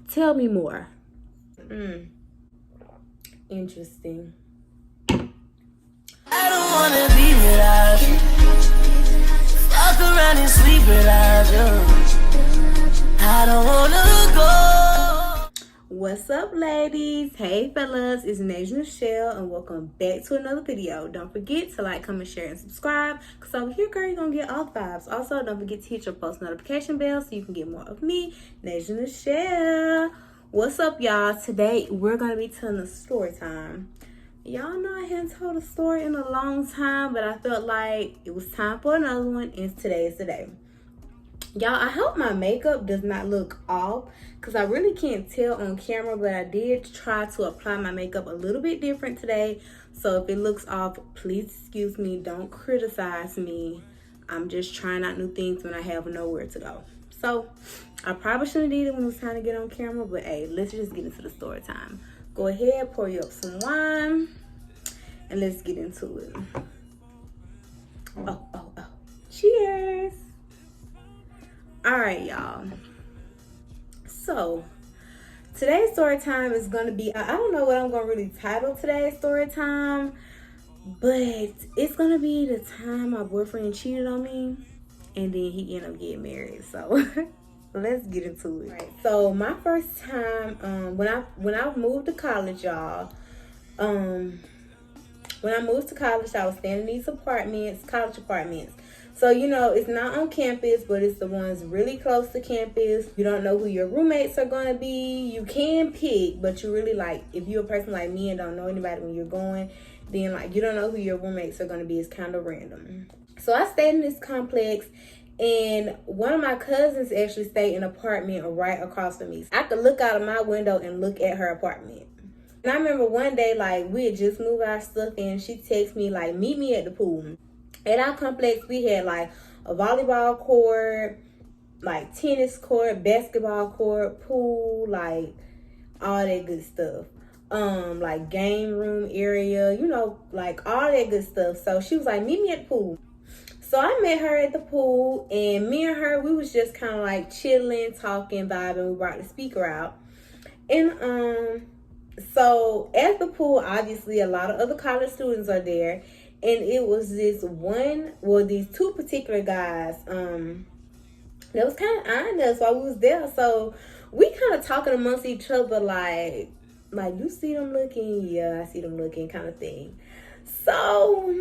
Tell me more. Interesting. I don't wanna be without you. Fuck around and sleep without you. I don't wanna go. What's up, ladies? Hey, fellas, it's Nasia Michelle, and welcome back to another video. Don't forget to like, comment, share, and subscribe, because over here, girl, you're gonna get all the vibes. Also, don't forget to hit your post notification bell so you can get more of me, Nasia Michelle. What's up, y'all? Today, we're gonna be telling a story time. Y'all know I hadn't told a story in a long time, but I felt like it was time for another one, and today is the day. Y'all, I hope my makeup does not look off, because I really can't tell on camera, but I did try to apply my makeup a little bit different today. So if it looks off, please excuse me. Don't criticize me. I'm just trying out new things when I have nowhere to go. So I probably shouldn't have did it when it was time to get on camera, but hey, let's just get into the story time. Go ahead, pour you up some wine, and let's get into it. Oh. Cheers. All right, y'all. So today's story time is going to be, I don't know what I'm going to really title today's story time, but it's going to be the time my boyfriend cheated on me and then he ended up getting married. So let's get into it. Right. So my first time, when I moved to college, y'all, when I moved to college, I was staying in these college apartments. So, you know, it's not on campus, but it's the ones really close to campus. You don't know who your roommates are going to be. You can pick, but you really, like, if you're a person like me and don't know anybody when you're going, then, like, you don't know who your roommates are going to be. It's kind of random. So I stayed in this complex, and one of my cousins actually stayed in an apartment right across from me. I could look out of my window and look at her apartment. And I remember one day, like, we had just moved our stuff in. She texted me, like, meet me at the pool. At our complex, we had, like, a volleyball court, like, tennis court, basketball court, pool, like, all that good stuff. Like, game room area, you know, like, all that good stuff. So she was like, meet me at the pool. So I met her at the pool, and me and her, we was just kind of, like, chilling, talking, vibing. We brought the speaker out. And, so at the pool, obviously, a lot of other college students are there. And it was these two particular guys that was kind of eyeing us while we was there. So we kind of talking amongst each other like you see them looking? Yeah, I see them looking, kind of thing. So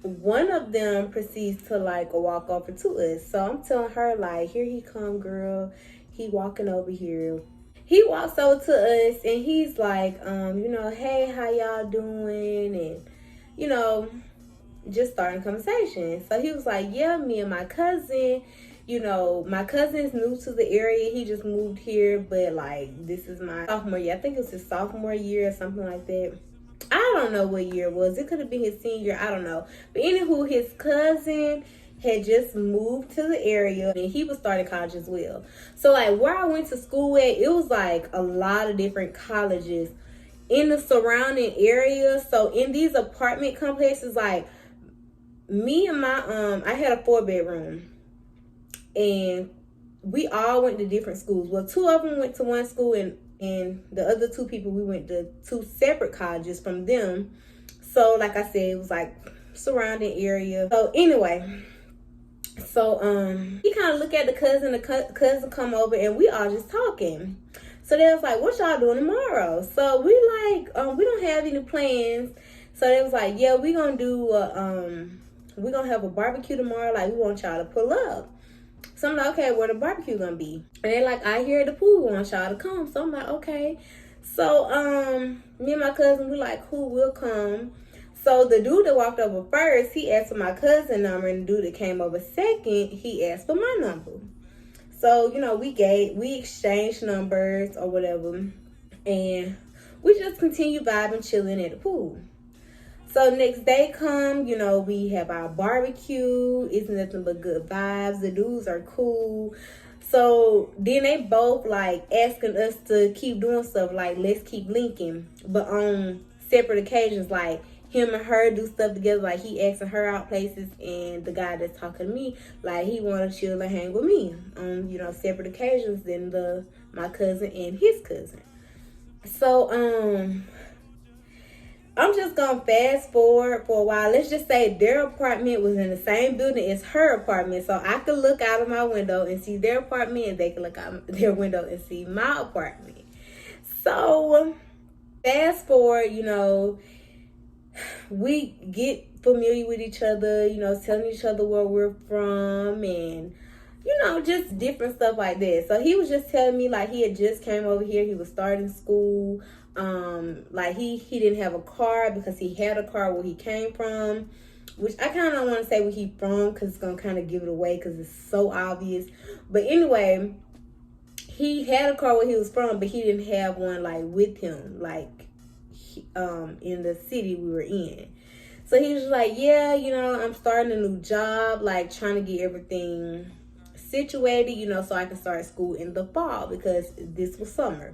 one of them proceeds to, like, walk over to us. So I'm telling her, like, here he come, girl. He walking over here. He walks over to us and he's like, you know, hey, how y'all doing? And you know, just starting conversation. So he was like, yeah, me and my cousin, you know, my cousin's new to the area. He just moved here, but, like, this is my sophomore year. I think it was his sophomore year or something like that. I don't know what year it was. It could have been his senior year. I don't know. But anywho, his cousin had just moved to the area and he was starting college as well. So, like, where I went to school at, it was, like, a lot of different colleges in the surrounding area. So in these apartment complexes, like, me and my I had a 4-bedroom, and we all went to different schools. Well, 2 of them went to one school, and the other 2 people, we went to 2 separate colleges from them. So like I said, it was like surrounding area. So anyway, so he kind of looked at the cousin come over, and we all just talking. So they was like, what y'all doing tomorrow? So we like, we don't have any plans. So they was like, yeah, we gonna do, we gonna have a barbecue tomorrow. Like, we want y'all to pull up. So I'm like, okay, where the barbecue gonna be? And they like, I hear at the pool, we want y'all to come. So I'm like, okay. So, me and my cousin, we like, who will come? So the dude that walked over first, he asked for my cousin number, and the dude that came over second, he asked for my number. So, you know, we exchanged numbers or whatever, and we just continue vibing, chilling at the pool. So next day come, you know, we have our barbecue. It's nothing but good vibes. The dudes are cool. So then they both, like, asking us to keep doing stuff, like, let's keep linking, but on separate occasions. Like, him and her do stuff together. Like, he asking her out places, and the guy that's talking to me, like, he want to chill and hang with me on, you know, separate occasions than my cousin and his cousin. So, I'm just gonna fast forward for a while. Let's just say their apartment was in the same building as her apartment, so I could look out of my window and see their apartment, and they could look out their window and see my apartment. So fast forward, you know, we get familiar with each other, you know, telling each other where we're from, and you know, just different stuff like that. So he was just telling me, like, he had just came over here, he was starting school. Like he didn't have a car because he had a car where he came from, which I kind of don't want to say where he from because it's gonna kind of give it away because it's so obvious. But anyway, he had a car where he was from, but he didn't have one like with him, like in the city we were in. So he was like, yeah, you know, I'm starting a new job, like trying to get everything situated, you know, so I can start school in the fall because this was summer.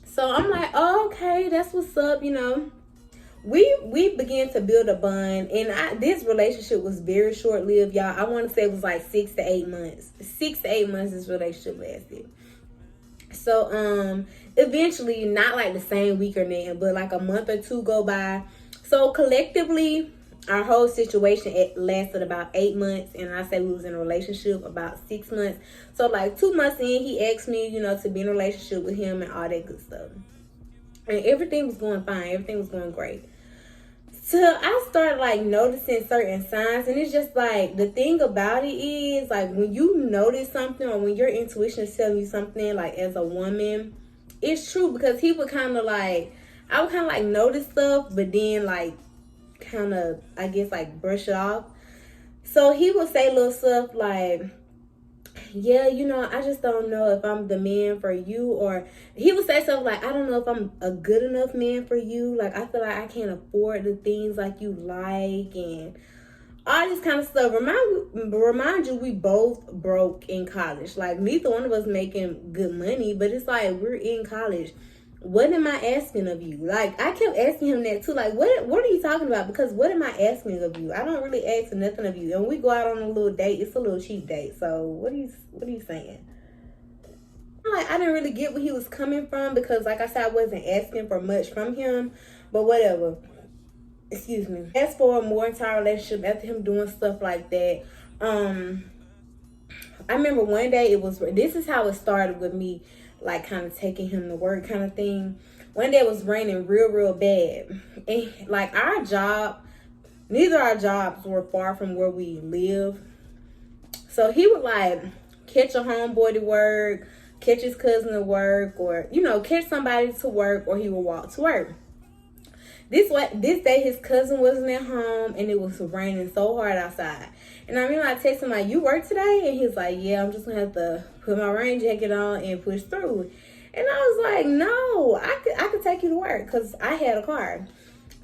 So I'm like, oh, okay, that's what's up, you know. We began to build a bond, and this relationship was very short-lived, y'all. I want to say it was like 6 to 8 months. 6 to 8 months this relationship lasted. So eventually, not like the same week or nothing, but like a month or two go by. So collectively, our whole situation lasted about 8 months, and I say we was in a relationship about 6 months. So like 2 months in, he asked me, you know, to be in a relationship with him and all that good stuff. And everything was going fine. Everything was going great. So I started like noticing certain signs, and it's just like, the thing about it is, like, when you notice something or when your intuition is telling you something, like as a woman, it's true, because he would kind of like, I would kind of like notice stuff, but then like kind of, I guess, like brush it off. So he would say little stuff like, yeah, you know, I just don't know if I'm the man for you. Or he would say something like, I don't know if I'm a good enough man for you. Like, I feel like I can't afford the things like you like, and all this kind of stuff. Remind you, we both broke in college. Like, neither one of us making good money, but it's like, we're in college. What am I asking of you? Like, I kept asking him that too. Like, what are you talking about? Because what am I asking of you? I don't really ask nothing of you. And we go out on a little date. It's a little cheap date. So what are you saying? Like, I didn't really get where he was coming from, because like I said, I wasn't asking for much from him. But whatever. Excuse me. Fast forward more into our relationship after him doing stuff like that. I remember one day, this is how it started with me, like kind of taking him to work kind of thing. One day it was raining real bad, and like neither our jobs were far from where we live. So he would like catch a homeboy to work, catch his cousin to work, or, you know, catch somebody to work, or he would walk to work. This day his cousin wasn't at home, and it was raining so hard outside. And I remember I texted him like, you work today? And he's like, yeah, I'm just gonna have to put my rain jacket on and push through. And I was like, no, I could take you to work, because I had a car.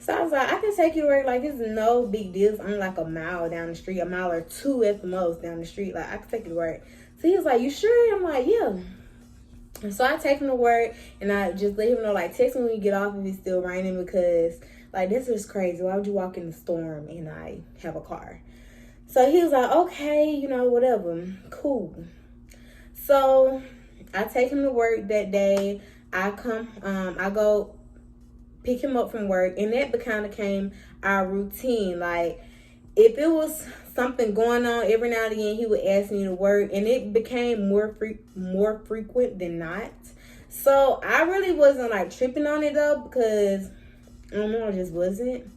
So I was like, I can take you to work. Like, it's no big deal. It's only like a mile down the street, a mile or two at the most down the street. Like, I can take you to work. So he was like, you sure? I'm like, yeah. And so I take him to work, and I just let him know, like, text me when you get off if it's still raining, because like, this is crazy. Why would you walk in the storm and I have a car? So he was like, okay, you know, whatever, cool. So I take him to work that day. I go pick him up from work, and that kind of became our routine. Like, if it was something going on, every now and again he would ask me to work, and it became more frequent than not. So I really wasn't like tripping on it though, because I don't know, I just wasn't.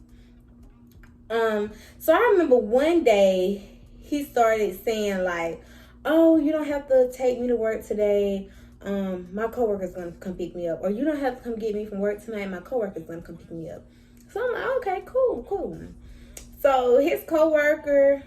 So I remember one day he started saying like, oh, you don't have to take me to work today. My coworker's gonna come pick me up. Or you don't have to come get me from work tonight. My coworker's gonna come pick me up. So I'm like, okay, cool. So his coworker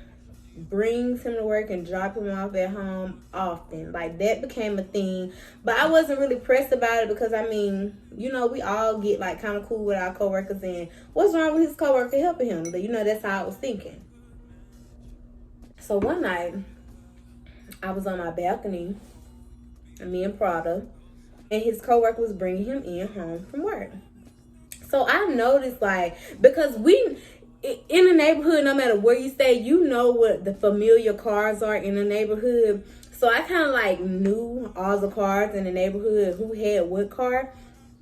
brings him to work and drop him off at home often. Like, that became a thing. But I wasn't really pressed about it, because I mean, you know, we all get like kind of cool with our coworkers, and what's wrong with his coworker helping him? But you know, that's how I was thinking. So one night I was on my balcony, me and Prada, and his coworker was bringing him in home from work. So I noticed, like, because we in the neighborhood, no matter where you stay, you know what the familiar cars are in the neighborhood. So I kind of like knew all the cars in the neighborhood, who had what car.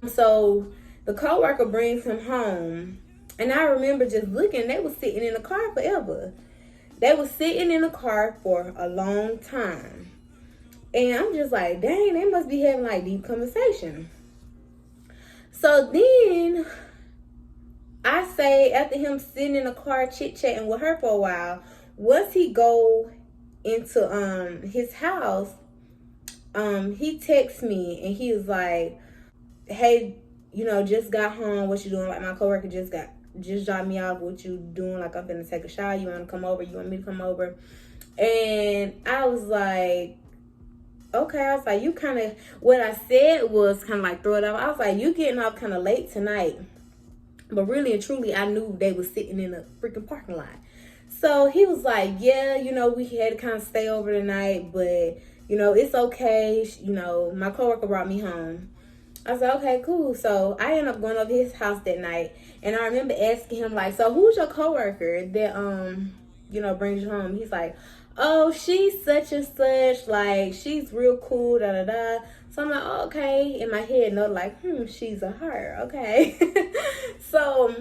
So the coworker brings him home, and I remember just looking. They was sitting in the car forever. They was sitting in the car for a long time, and I'm just like, dang, they must be having like deep conversation. So then I say, after him sitting in the car chit-chatting with her for a while, once he go into his house, he texts me and he was like, hey, just got home, what you doing? Like, my coworker just dropped me off, what you doing? Like, I'm finna take a shower, you wanna come over? You want me to come over? And I was like, okay. I was like, you kind of, what I said was kind of like throw it off. I was like, you getting off kind of late tonight. But really and truly, I knew they was sitting in a freaking parking lot. So he was like, yeah, we had to kind of stay over tonight, but, it's okay. My coworker brought me home. I was like, okay, cool. So I ended up going over his house that night. And I remember asking him, like, so who's your coworker that, brings you home? He's like, oh, she's such and such. Like, she's real cool, da-da-da. So I'm like, oh, okay. In my head, like, she's a her. Okay. So,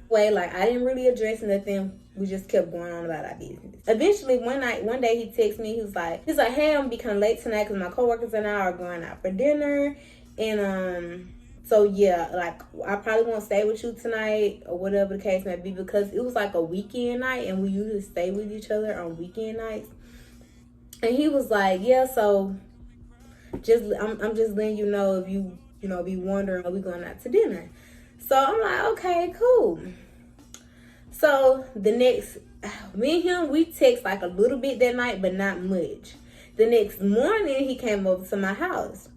like, I didn't really address nothing. We just kept going on about our business. Eventually, one day he texted me. He's like, hey, I'm gonna be kind of late tonight because my coworkers and I are going out for dinner. And, so yeah, like, I probably won't stay with you tonight or whatever the case may be, because it was like a weekend night and we usually stay with each other on weekend nights. And he was like, yeah, so I'm just letting you know if you be wondering, are we going out to dinner? So I'm like, okay, cool. So the next, me and him, we text like a little bit that night, but not much. The next morning, he came over to my house.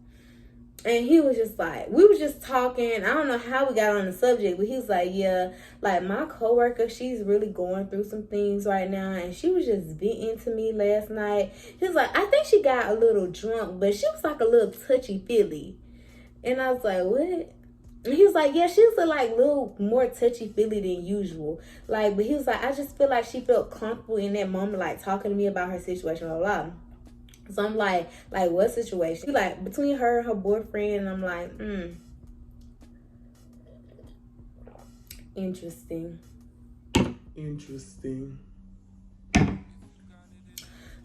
And he was just like, we were just talking. I don't know how we got on the subject, but he was like, yeah, like, my coworker, she's really going through some things right now. And she was just venting to me last night. He was like, I think she got a little drunk, but she was like a little touchy-feely. And I was like, what? And he was like, yeah, she was like a little more touchy-feely than usual. Like, but he was like, I just feel like she felt comfortable in that moment, like, talking to me about her situation, blah, blah. So I'm like, what situation? He like, between her and her boyfriend. And I'm like, interesting.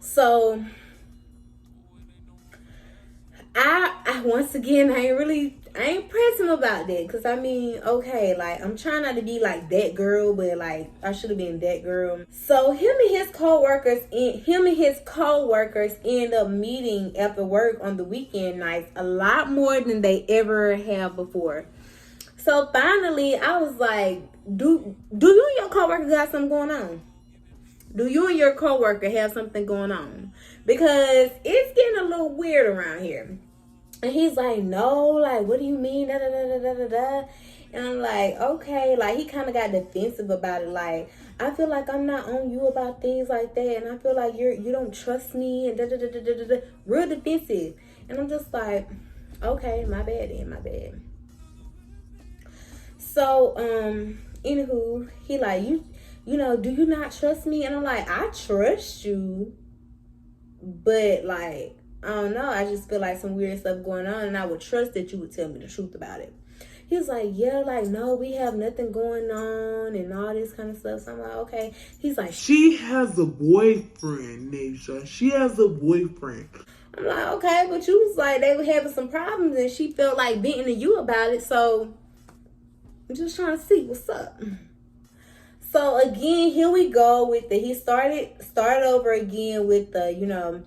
So I once again, I ain't pressing about that, because I mean, okay, like, I'm trying not to be like that girl, but like, I should have been that girl. So him and his co-workers end up meeting after work on the weekend nights a lot more than they ever have before. So finally, I was like, do you and your co-worker got something going on? Do you and your co-worker have something going on? Because it's getting a little weird around here. And he's like, no, like, what do you mean? Da, da, da, da, da, da, da. And I'm like, okay. Like, he kind of got defensive about it. Like, I feel like I'm not on you about things like that. And I feel like you don't trust me. And da, da, da, da, da, da. Real defensive. And I'm just like, okay, my bad then, my bad. So, anywho, he like, do you not trust me? And I'm like, I trust you. But, like, I don't know. I just feel like some weird stuff going on, and I would trust that you would tell me the truth about it. He was like, yeah, like, no, we have nothing going on and all this kind of stuff. So I'm like, okay. He's like, she has a boyfriend, Nisha. She has a boyfriend. I'm like, okay, but you was like, they were having some problems and she felt like venting to you about it. So I'm just trying to see what's up. So again, here we go with he started over again with the,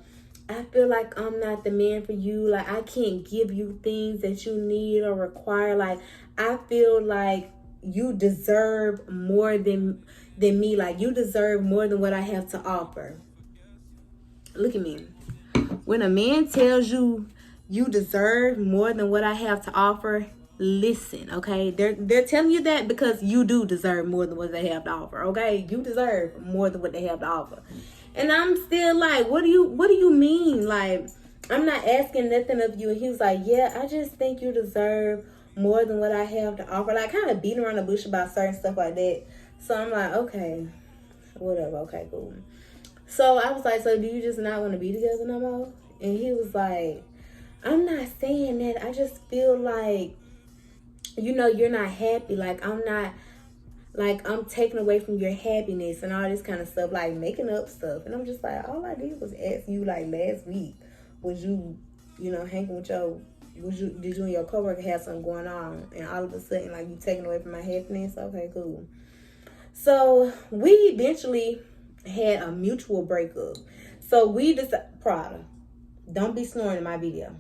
I feel like I'm not the man for you. Like, I can't give you things that you need or require. Like, I feel like you deserve more than me. Like, you deserve more than what I have to offer. Look at me. When a man tells you you deserve more than what I have to offer, listen, okay? They're telling you that because you do deserve more than what they have to offer, okay? You deserve more than what they have to offer. And I'm still like, what do you mean? Like, I'm not asking nothing of you. And he was like, yeah, I just think you deserve more than what I have to offer. Like, kind of beating around the bush about certain stuff like that. So I'm like, okay, whatever, okay, cool. So I was like, so do you just not want to be together no more? And he was like, I'm not saying that. I just feel like, you know, you're not happy. Like, I'm not, like, I'm taking away from your happiness and all this kind of stuff, like making up stuff. And I'm just like, all I did was ask you, like, last week, was you, you know, hanging with your, did you and your coworker have something going on? And all of a sudden, like, you taking away from my happiness? Okay, cool. So we eventually had a mutual breakup. So we decided, Prada, don't be snoring in my video.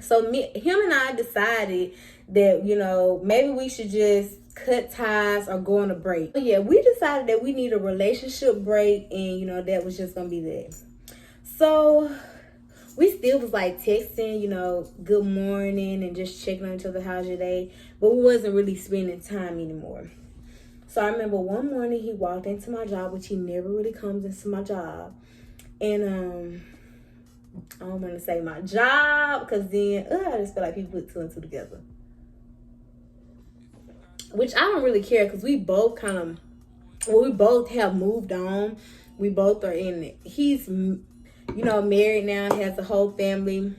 So him and I decided that, you know, maybe we should just cut ties or go on a break. But yeah, we decided that we need a relationship break, and, you know, that was just gonna be that. So we still was like texting, you know, good morning and just checking on each other, how's your day? But we wasn't really spending time anymore. So I remember one morning he walked into my job, which he never really comes into my job. And I don't want to say my job, because then I just feel like people put two and two together. Which I don't really care, because we both kind of, well, we both have moved on. We both are in it. He's, you know, married now, has a whole family.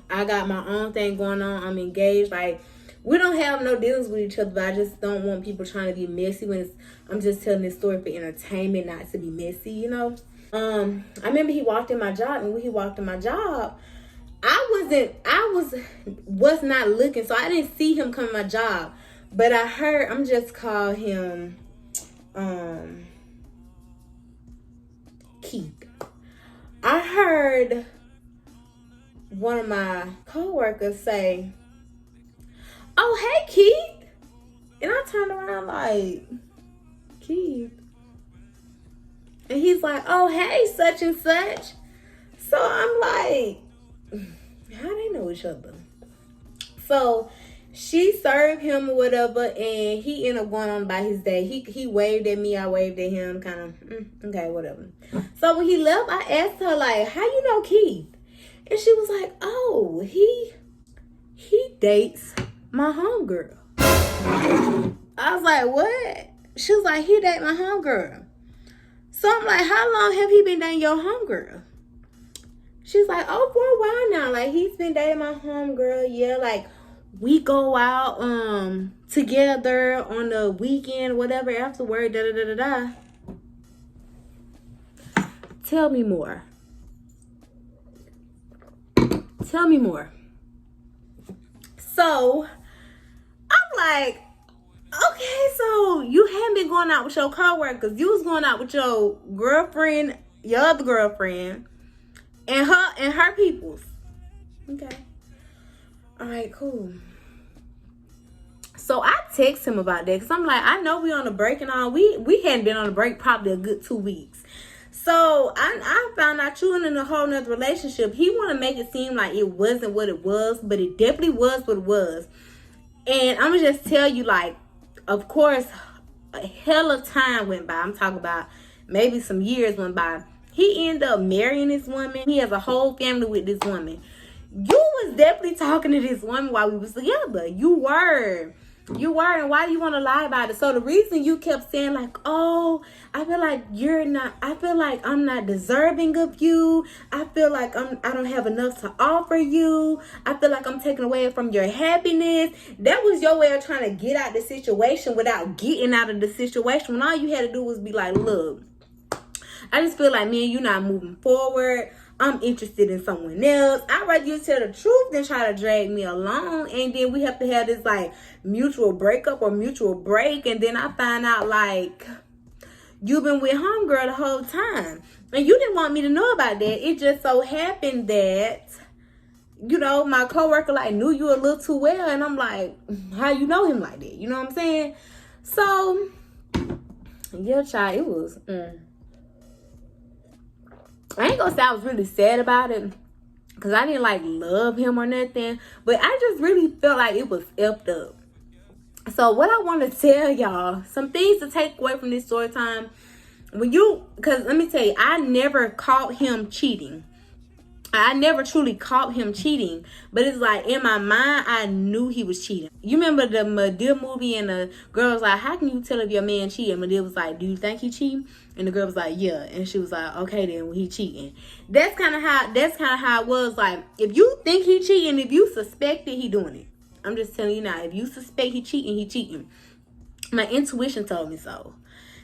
I got my own thing going on. I'm engaged. Like, we don't have no dealings with each other, but I just don't want people trying to be messy when it's, I'm just telling this story for entertainment, not to be messy, you know. I remember he walked in my job, and when he walked in my job, I was not looking, so I didn't see him come in my job. But I heard, I'm just call him Keith. I heard one of my coworkers say, "Oh, hey, Keith." And I turned around like, Keith. And he's like, "Oh, hey, such and such." So I'm like, how they know each other? So she served him or whatever, and he ended up going on about his day. He waved at me, I waved at him, kind of, okay, whatever. So when he left, I asked her, like, how you know Keith? And she was like, oh, he dates my homegirl. I was like, what? She was like, he dates my homegirl. So I'm like, how long have he been dating your homegirl? She's like, oh, for a while now. Like, he's been dating my homegirl. Yeah, like, we go out together on the weekend, whatever, afterward, da-da-da-da-da. Tell me more. Tell me more. So, I'm like, okay, so you haven't been going out with your coworkers. You was going out with your girlfriend, your other girlfriend, and her peoples. Okay. All right, cool. So I text him about that, because I'm like, I know we on a break and all. We hadn't been on a break probably a good 2 weeks. So I found out you in a whole nother relationship. He want to make it seem like it wasn't what it was, but it definitely was what it was. And I'm going to just tell you, like, of course, a hell of time went by. I'm talking about maybe some years went by. He ended up marrying this woman. He has a whole family with this woman. You was definitely talking to this woman while we was together. You were. And why do you want to lie about it? So the reason you kept saying, like, oh, I feel like I'm not deserving of you. I feel like I don't have enough to offer you. I feel like I'm taking away from your happiness. That was your way of trying to get out the situation without getting out of the situation. When all you had to do was be like, look, I just feel like me and you not moving forward. I'm interested in someone else. I'd rather you tell the truth than try to drag me along. And then we have to have this, like, mutual breakup or mutual break. And then I find out, like, you've been with homegirl the whole time. And you didn't want me to know about that. It just so happened that, you know, my coworker, like, knew you a little too well. And I'm like, how you know him like that? You know what I'm saying? So, yeah, child, it was... I ain't gonna say I was really sad about it, because I didn't, like, love him or nothing. But I just really felt like it was effed up. So what I want to tell y'all, some things to take away from this story time. Because let me tell you, I never caught him cheating. I never truly caught him cheating, but it's like in my mind, I knew he was cheating. You remember the Madea movie, and the girl was like, "How can you tell if your man cheating?" Madea was like, "Do you think he cheating?" And the girl was like, "Yeah," and she was like, "Okay, then well, he cheating." That's kind of how it was. Like, if you think he cheating, if you suspect it, he doing it. I'm just telling you now. If you suspect he cheating, he cheating. My intuition told me so.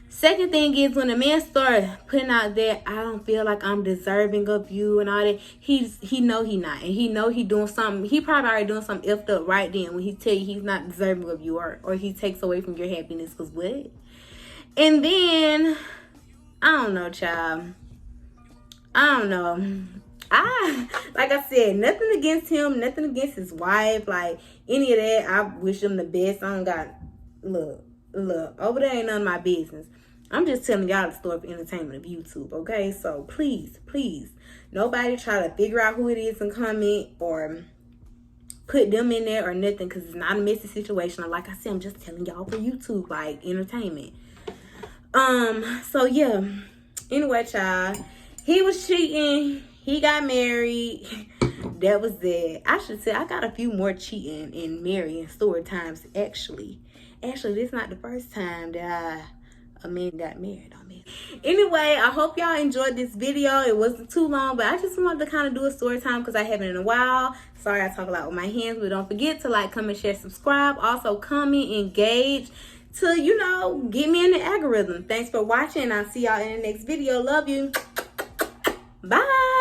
Second thing is, when a man started putting out there, I don't feel like I'm deserving of you and all that, he know he not. And he know he doing something. He probably already doing something effed up right then when he tell you he's not deserving of you, or he takes away from your happiness. Because what? And then, I don't know, child. I don't know. Like I said, nothing against him, nothing against his wife, like any of that. I wish them the best. I don't got, look, over there ain't none of my business. I'm just telling y'all the story for entertainment of YouTube, okay? So please, nobody try to figure out who it is and comment or put them in there or nothing, because it's not a messy situation. Like I said, I'm just telling y'all for YouTube, like entertainment. So yeah. Anyway, child, he was cheating. He got married. That was it. I should say I got a few more cheating and marrying story times. Actually, this is not the first time that a man got married on me. Anyway, I hope y'all enjoyed this video. It wasn't too long, but I just wanted to kind of do a story time because I haven't in a while. Sorry, I talk a lot with my hands, but don't forget to like, comment, share, subscribe. Also, comment, engage to, you know, get me in the algorithm. Thanks for watching. I'll see y'all in the next video. Love you. Bye.